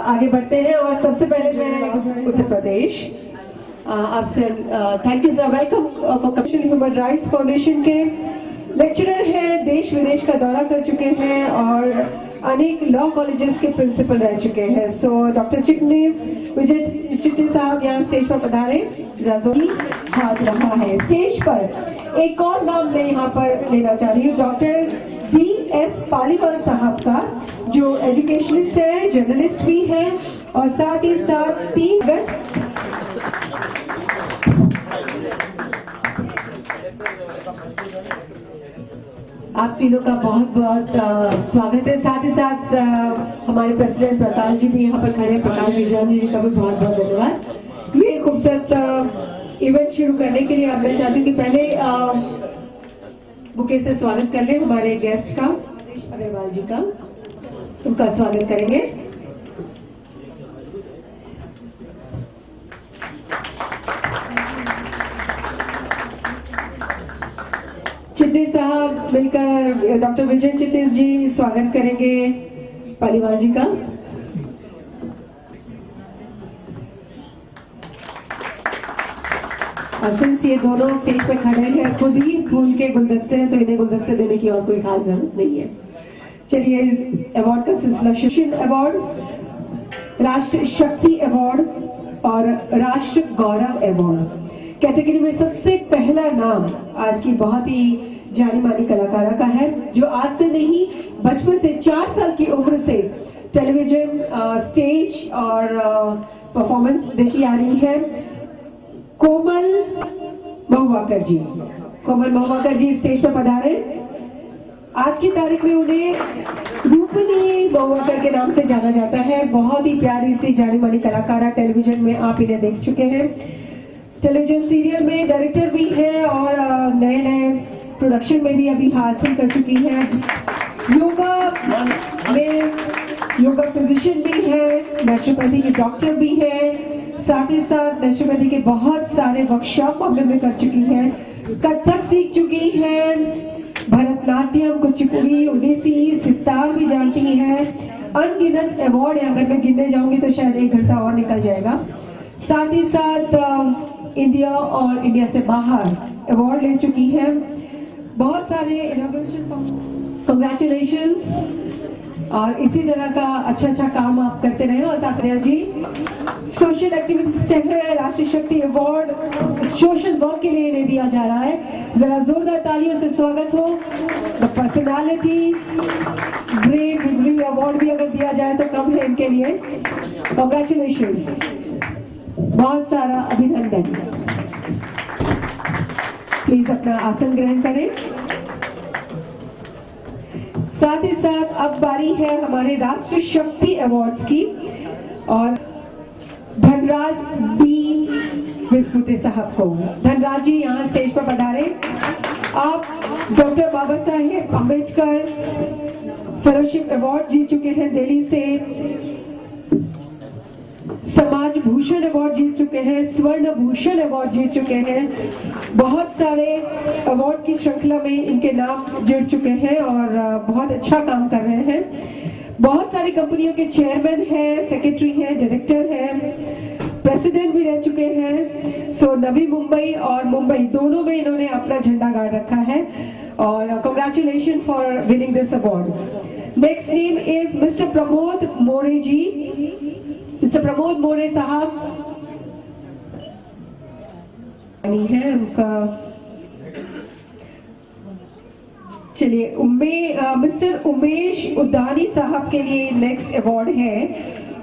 आगे बढ़ते हैं और सबसे पहले मैं उत्तर प्रदेश आपसे thank you sir, welcome for commission human rights foundation के लेक्चरर हैं, देश विदेश का दौरा कर चुके हैं और अनेक लॉ कॉलेजेस के प्रिंसिपल रह चुके हैं। सो डॉक्टर विजय चिटनीस साहब यहाँ स्टेज पर पधारे, जरूरी हाथ रहा है स्टेज पर। एक और नाम मैं यहाँ पर लेना चाह रही हूँ, डॉक्टर DS पालीवाल साहब का, जो एजुकेशनिस्ट है, जर्नलिस्ट भी है और साथ ही साथ 3 आप तीनों का बहुत बहुत स्वागत है। साथ ही साथ हमारे प्रेसिडेंट प्रकाश जी भी यहाँ पर खड़े हैं, प्रकाश विजयन जी का भी बहुत बहुत धन्यवाद। ये खूबसूरत इवेंट शुरू करने के लिए अब मैं चाहती हूँ कि पहले बुके से स्वागत कर लें हमारे गेस्ट का, अग्रवाल जी का, उनका स्वागत करेंगे। चिटनीस साहब मिलकर डॉक्टर विजय चिटनीस जी स्वागत करेंगे पालीवाल जी का। और सिंस ये दोनों स्टेज पे खड़े हैं, खुद ही फूल के गुलदस्ते हैं, तो इन्हें गुलदस्ते देने की और कोई खास जरूरत नहीं है। चलिए अवार्ड का सिलसिला, शिशिर अवार्ड, राष्ट्र शक्ति अवार्ड और राष्ट्र गौरव अवार्ड कैटेगरी में सबसे पहला नाम आज की बहुत ही जानी मानी कलाकारा का है, जो आज से नहीं बचपन से 4 साल की उम्र से टेलीविजन, स्टेज और परफॉर्मेंस देखी आ रही है। कोमल महुआकर जी, कोमल महुआकर जी स्टेज पर पधारे। आज की तारीख में उन्हें रूपनी महुआकर के नाम से जाना जाता है। बहुत ही प्यारी सी जानी मानी कलाकारा, टेलीविजन में आप इन्हें देख चुके हैं, टेलीविजन सीरियल में डायरेक्टर भी है और नए नए प्रोडक्शन में भी अभी हासिल कर चुकी हैं। योगा में योगा फिजिशियन भी है, नेचुरोपैथी की डॉक्टर भी है, साथ ही साथ नेचुरोपैथी के बहुत सारे वर्कशॉप बॉम्बे में कर चुकी हैं, कथक सीख चुकी हैं, भरतनाट्यम, कुचिपुड़ी, ओडिसी, सितार भी जानती हैं। अनगिनत अवार्ड है, अगर मैं गिनने जाऊंगी तो शायद 1 घंटा और निकल जाएगा। साथ ही साथ इंडिया और इंडिया से बाहर अवार्ड ले चुकी है। बहुत सारे कंग्रेचुलेशन और इसी तरह का अच्छा काम आप करते रहे। और ताकरिया जी सोशल एक्टिविस्ट है, राष्ट्रीय शक्ति अवार्ड सोशल वर्क के लिए इन्हें दिया जा रहा है, जरा जोरदार तालियों से स्वागत हो। The personality great degree award भी अगर दिया जाए तो कम है इनके लिए। कंग्रेचुलेशन, बहुत सारा अभिनंदन। प्लीज अपना आसन ग्रहण करें। साथ ही साथ अब बारी है हमारे राष्ट्रीय शक्ति अवार्ड की और धनराज बी विस्फुटे साहब को। धनराज जी यहाँ स्टेज पर पधारे। आप doctor Baba Saheb Ambedkar fellowship award जीत चुके हैं दिल्ली से, समाज भूषण अवार्ड जीत चुके हैं, स्वर्ण भूषण अवार्ड जीत चुके हैं। बहुत सारे अवार्ड की श्रृंखला में इनके नाम जुड़ चुके हैं और बहुत अच्छा काम कर रहे हैं। बहुत सारी कंपनियों के चेयरमैन हैं, सेक्रेटरी हैं, डायरेक्टर हैं, प्रेसिडेंट भी रह चुके हैं। सो नवी मुंबई और मुंबई दोनों में इन्होंने अपना झंडा गाड़ रखा है और congratulation for winning this award. Next name is Mister Pramod More ji. Mister Pramod More साहब है उनका। चलिए मिस्टर उमेश उदानी साहब के लिए नेक्स्ट अवार्ड है,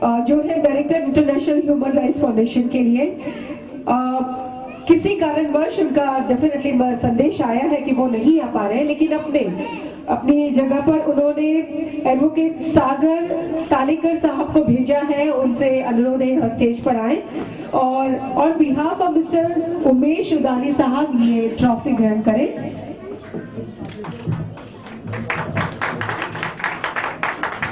जो है director international human rights foundation के लिए। किसी कारणवश उनका डेफिनेटली संदेश आया है कि वो नहीं आ पा रहे हैं, लेकिन अपनी जगह पर उन्होंने एडवोकेट सागर तालेकर साहब को भेजा है। उनसे अनुरोध है स्टेज पर आए और on behalf of Mister Umesh Udani साहब ये ट्रॉफी ग्रहण करें।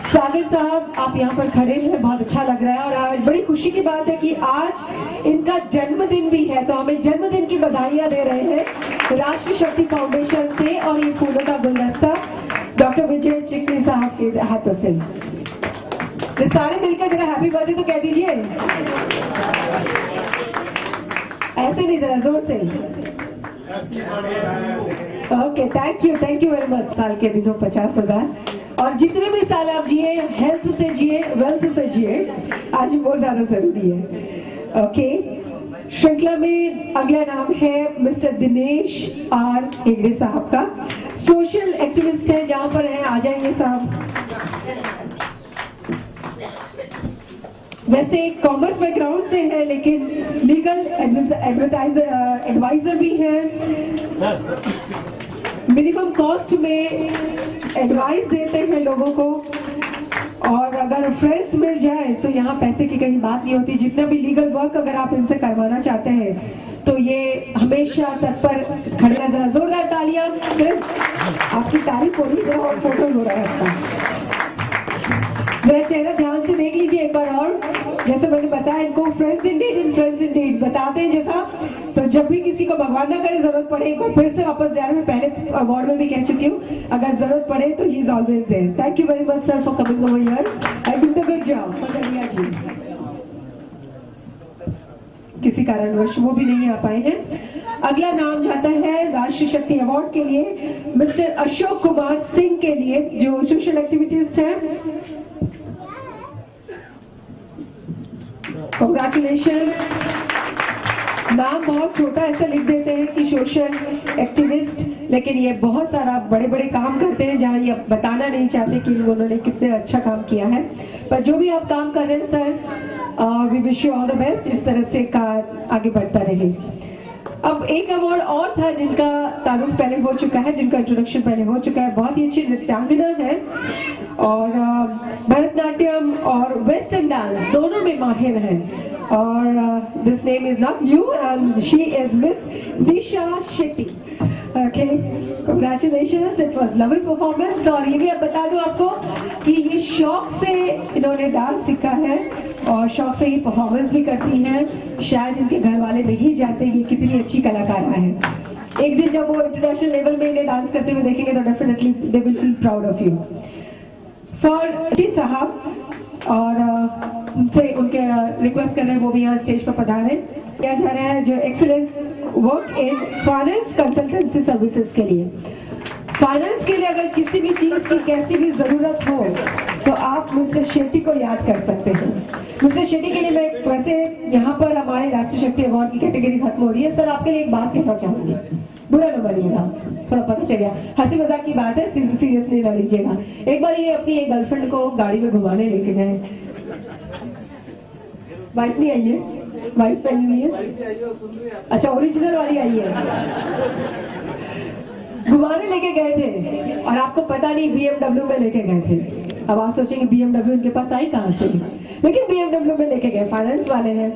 सागर साहब आप यहाँ पर खड़े हैं, बहुत अच्छा लग रहा है और आज बड़ी खुशी की बात है कि आज इनका जन्मदिन भी है, तो हमें जन्मदिन की बधाइयां दे रहे हैं राष्ट्रीय शक्ति फाउंडेशन से। और ये फूलों का गुलदस्ता डॉक्टर विजय चिटनीस साहब के हाथों से। तो सारे मिलकर जरा हैप्पी बर्थडे तो कह दीजिए, ऐसे नहीं, जरा जोर से। Okay, thank you very much. साल के दिनों 50,000, और जितने भी साल आप जिए, हेल्थ से जिए, वेल्थ से जिए, आज बहुत ज्यादा जरूरी है। ओके, श्रृंखला में अगला नाम है मिस्टर दिनेश आर हेगड़े साहब का। सोशल एक्टिविस्ट है, जहां पर है आ जाएंगे साहब। वैसे कॉमर्स बैकग्राउंड से है, लेकिन लीगल एडवाइजर भी है। मिनिमम कॉस्ट में एडवाइस देते हैं लोगों को, और अगर फ्रेंड्स मिल जाए तो यहाँ पैसे की कहीं बात नहीं होती। जितना भी लीगल वर्क अगर आप इनसे करवाना चाहते हैं तो ये हमेशा तत्पर खड़े हैं। जरा जोरदार तालियां, आपकी तारीफ हो रही है और फोटो हो रहा है आपका। मेरा चेहरा ध्यान से देख लीजिए एक बार और। जैसे मैंने बताया, इनको फ्रेंड्स इंडीड बताते हैं जैसा, तो जब भी किसी को भगवान ना करे जरूरत पड़े, एक बार फिर से वापस जा रहे हैं। पहले अवार्ड में भी कह चुकी हूँ, अगर जरूरत पड़े तो he is always there. Thank you very much sir for coming over here, I do the good job. Madariya ji किसी कारणवश वो भी नहीं आ पाए हैं। अगला नाम जाता है राष्ट्रीय शक्ति अवार्ड के लिए मिस्टर अशोक कुमार सिंह के लिए, जो सोशल एक्टिविटीज हैं। कांग्रेचुलेशन। नाम बहुत छोटा ऐसा लिख देते हैं कि सोशल एक्टिविस्ट, लेकिन ये बहुत सारा बड़े बड़े काम करते हैं, जहां ये बताना नहीं चाहते कि उन्होंने कितने अच्छा काम किया है। पर जो भी आप काम कर रहे हैं sir, we wish you all the best. इस तरह से आगे बढ़ता रहे। अब एक अवार्ड और था जिनका तारुफ पहले हो चुका है, जिनका इंट्रोडक्शन पहले हो चुका है। बहुत ही अच्छी नृत्यांगना है और भरतनाट्यम और वेस्टर्न डांस दोनों में माहिर है। और this name is not new and she is miss Disha Shetty. Okay, congratulations, it was lovely performance. और ये भी अब बता दूं आपको कि ये शौक से इन्होंने डांस सीखा है और शौक से ही परफॉर्मेंस भी करती हैं। शायद इनके घर वाले नहीं जानते ये कितनी अच्छी कलाकार है। एक दिन जब वो इंटरनेशनल लेवल में इन्हें डांस करते हुए देखेंगे तो definitely they will feel proud of you. For T साहब, और उनसे उनके रिक्वेस्ट कर रहे हैं वो भी यहाँ स्टेज पर पधारे। किया जा रहा है जो excellence work in finance consultancy services के लिए। फाइनेंस के लिए अगर किसी भी चीज की कैसी भी जरूरत हो तो आप मिस्टर शेट्टी को याद कर सकते हैं। मिस्टर शेट्टी के लिए मैं वैसे यहाँ पर हमारे राष्ट्रीय शक्ति अवार्ड की कैटेगरी खत्म हो रही है। सर आपके लिए एक बात कहना चाहूंगी, बुरा न मानिएगा, थोड़ा पता चल गया, हंसी मजाक की बात है, सीरियस नहीं ना लीजिएगा। एक बार ये अपनी एक गर्लफ्रेंड को गाड़ी में घुमाने लेके गए। वाइफ नहीं आई है, वाइफ पहनी हुई है, अच्छा ओरिजिनल वाली आई है। घुमाने लेके गए थे और आपको पता नहीं BMW में लेके गए थे। अब आप सोचेंगे BMW इनके पास आई कहां से, लेकिन BMW में लेके गए, फाइनेंस वाले हैं।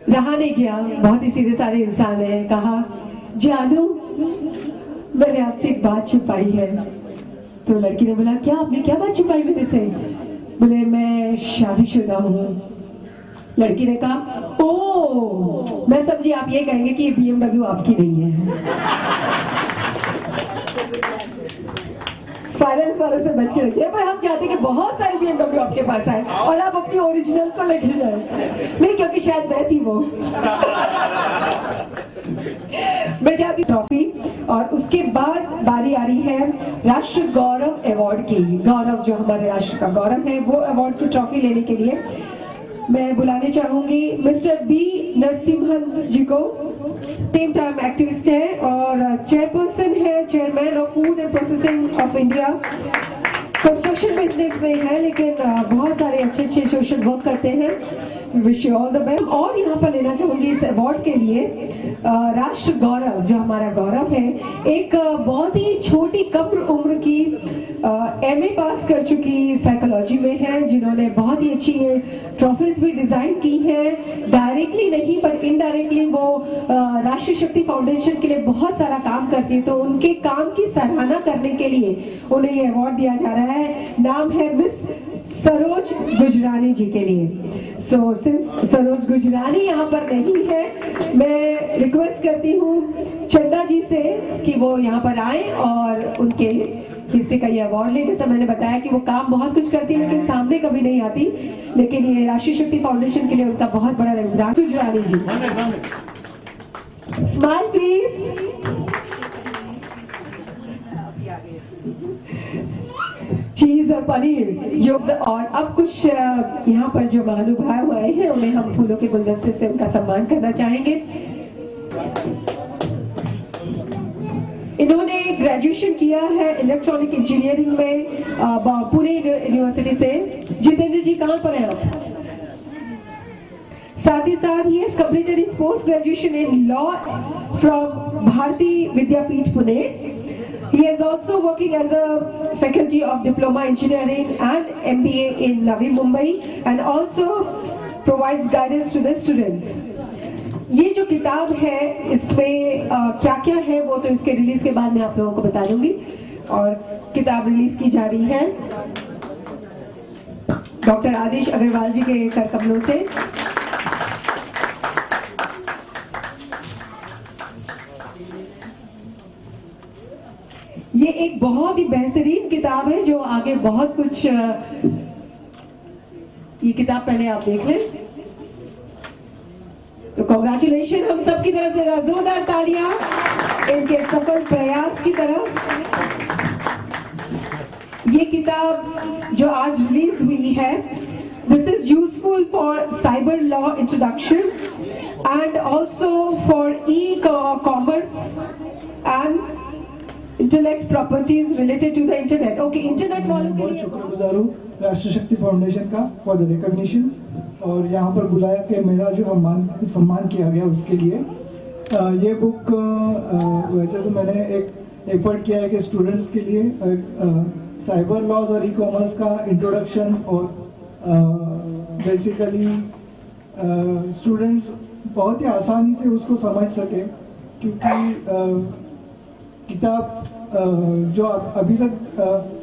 रहा नहीं गया, बहुत ही सीधे सारे इंसान है। कहा जानू मैंने आपसे एक बात छुपाई है। तो लड़की ने बोला क्या, आपने क्या बात छुपाई मेरे से? बोले मैं शादीशुदा हूँ। लड़की ने कहा ओ, मैं समझी आप ये कहेंगे कि BMW आपकी नहीं है। फाइनेंस वालों से बच के रखिए, पर हम चाहते हैं कि बहुत सारी BMW आपके पास आए और आप अपनी ओरिजिनल को लेके जाए। नहीं, क्योंकि शायद मैं थी वो। मैं चाहती ट्रॉफी, और उसके बाद बारी आ रही है राष्ट्र गौरव अवार्ड की। गौरव जो हमारे राष्ट्र का गौरव है, वो अवार्ड की ट्रॉफी लेने के लिए मैं बुलाने चाहूंगी मिस्टर बी नरसिम्हन जी को। टीम टाइम एक्टिविस्ट है और चेयरपर्सन है, chairman of food and processing of India. Construction business में है, लेकिन बहुत सारे अच्छे अच्छे सोशल वर्क करते हैं। Wish you all the best. और यहाँ पर लेना चाहूंगी इस अवार्ड के लिए राष्ट्र गौरव, जो हमारा गौरव है, एक बहुत ही छोटी कम उम्र की MA पास कर चुकी साइकोलॉजी में है, जिन्होंने बहुत ही अच्छी ट्रॉफीज भी डिजाइन की है। डायरेक्टली नहीं पर इनडायरेक्टली वो राष्ट्रीय शक्ति फाउंडेशन के लिए बहुत सारा काम करती है, तो उनके काम की सराहना करने के लिए उन्हें ये अवार्ड दिया जा रहा है। नाम है मिस सरोज गुजरानी जी के लिए। सो सरोज गुजरानी यहाँ पर नहीं है, मैं रिक्वेस्ट करती हूँ चंदा जी से कि वो यहाँ पर आए और उनके किसी का ये अवार्ड ले। जैसा मैंने बताया कि वो काम बहुत कुछ करती है लेकिन सामने कभी नहीं आती, लेकिन ये राष्ट्रीय शक्ति फाउंडेशन के लिए उनका बहुत बड़ा योगदान। गुजरानी जी, स्माइल प्लीज। चीज और पनीर योग। और अब कुछ यहाँ पर जो महानुभाव आए हैं उन्हें हम फूलों के गुलदस्ते से उनका सम्मान करना चाहेंगे। इन्होंने ग्रेजुएशन किया है इलेक्ट्रॉनिक इंजीनियरिंग में पुणे यूनिवर्सिटी से। जितेंद्र जी कहाँ पर हैं आप? साथ ही साथ ही completed his post graduation in law from Bharati Vidyapeeth Pune. He is also working as a faculty of Diploma Engineering and MBA in Navi Mumbai and also provides guidance to the students. ये जो किताब है इसमें क्या क्या है वो तो इसके रिलीज के बाद मैं आप लोगों को बता दूंगी। और किताब रिलीज की जा रही है डॉक्टर आदिश अग्रवाल जी के कर कमलों से। ये एक बहुत ही बेहतरीन किताब है जो आगे बहुत कुछ, ये किताब पहले आप देख लें। तो कांग्रेचुलेशन हम सब की तरफ से जोरदार तालियां इनके सफल प्रयास की तरफ। ये किताब जो आज रिलीज हुई है, this is useful for cyber law introduction and also for e-commerce and intellect properties related to the internet. Okay, internet वालों के लिए शुक्रगुजार हूँ राष्ट्रीय शक्ति फाउंडेशन का फॉर द रिकॉग्निशन और यहाँ पर बुलाया कि मेरा जो सम्मान किया गया उसके लिए। ये बुक वैसे तो मैंने एक एफर्ट किया है कि स्टूडेंट्स के लिए साइबर लॉज और ई कॉमर्स का इंट्रोडक्शन और बेसिकली स्टूडेंट्स बहुत ही आसानी से उसको समझ सके, क्योंकि किताब जो अभी तक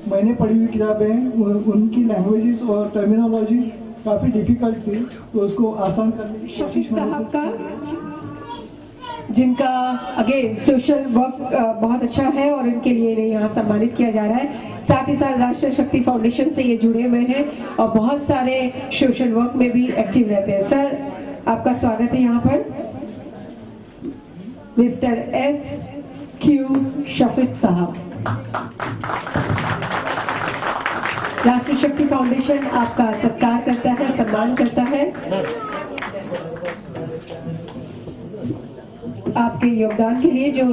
मैंने पढ़ी हुई किताबें हैं उनकी लैंग्वेजेस और टर्मिनोलॉजी काफी डिफिकल्ट थी, तो उसको आसान करने की कोशिश साहब का, जिनका अगेन सोशल वर्क बहुत अच्छा है और इनके लिए इन्हें यहाँ सम्मानित किया जा रहा है। साथ ही साथ राष्ट्रीय शक्ति फाउंडेशन से ये जुड़े हुए हैं और बहुत सारे सोशल वर्क में भी एक्टिव रहते हैं। सर, आपका स्वागत है यहाँ पर। Mister S.Q. शफीक साहब, राष्ट्रीय शक्ति फाउंडेशन आपका सत्कार करता है, सम्मान करता है आपके योगदान के लिए जो